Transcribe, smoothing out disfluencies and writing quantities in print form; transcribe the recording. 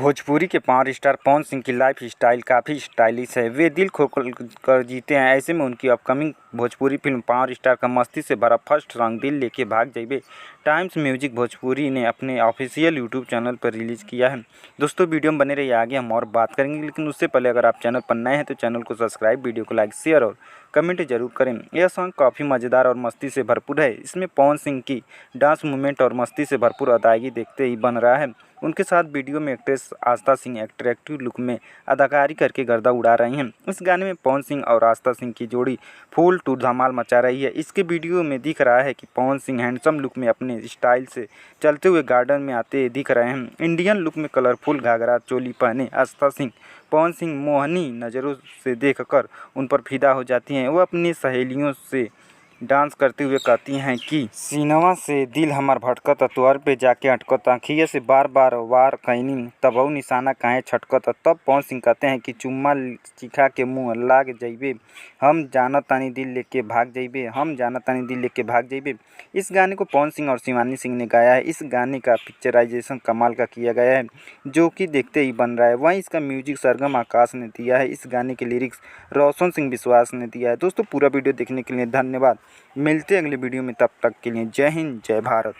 भोजपुरी के power star Pawan Singh की life style काफ़ी स्टाइलिश है। वे दिल खो कर जीते हैं। ऐसे में उनकी upcoming Bhojpuri film power star का मस्ती से भरा फर्स्ट सॉन्ग दिल लेके भाग जाइए टाइम्स म्यूजिक भोजपुरी ने अपने ऑफिशियल यूट्यूब चैनल पर रिलीज़ किया है। दोस्तों वीडियो में बने रहिए, आगे हम और बात करेंगे, लेकिन उससे पहले अगर आप चैनल पर नए हैं तो चैनल को सब्सक्राइब, वीडियो को लाइक, शेयर और कमेंट जरूर करें। यह सॉन्ग काफ़ी मज़ेदार और मस्ती से भरपूर है। इसमें पवन सिंह की डांस मूवमेंट और मस्ती से भरपूर अदायगी देखते ही बन रहा है। उनके साथ वीडियो में एक्ट्रेस आस्था सिंह अट्रैक्टिव लुक में अदाकारी करके गर्दा उड़ा रही हैं। इस गाने में पवन सिंह और आस्था सिंह की जोड़ी फुल टू धमाल मचा रही है। इसके वीडियो में दिख रहा है कि पवन सिंह हैंडसम लुक में अपने स्टाइल से चलते हुए गार्डन में आते दिख रहे हैं। इंडियन लुक में कलरफुल घाघरा चोली पहने आस्था सिंह पवन सिंह मोहनी नज़रों से देखकर उन पर फिदा हो जाती हैं। वो अपनी सहेलियों से डांस करते हुए कहती हैं कि सीनवा से दिल हमार भटकत, तोहर पे जाके अटकत, आँखिए से बार बार वार कैनी तबहु निशाना काहे छटकत। तब पवन सिंह कहते हैं कि चुम्मा चिखा के मुँह लाग जइबे, हम जानत तानी दिल लेके भाग जइबे, हम जानत तानी दिल लेके भाग जइबे। इस गाने को पवन सिंह और शिवानी सिंह ने गाया है। इस गाने का पिक्चराइजेशन कमाल का किया गया है, जो कि देखते ही बन रहा है। वहीं इसका म्यूजिक सरगम आकाश ने दिया है। इस गाने के लिरिक्स रोशन सिंह विश्वास ने दिया है। दोस्तों पूरा वीडियो देखने के लिए धन्यवाद। मिलते हैं अगले वीडियो में, तब तक के लिए जय हिंद, जय भारत।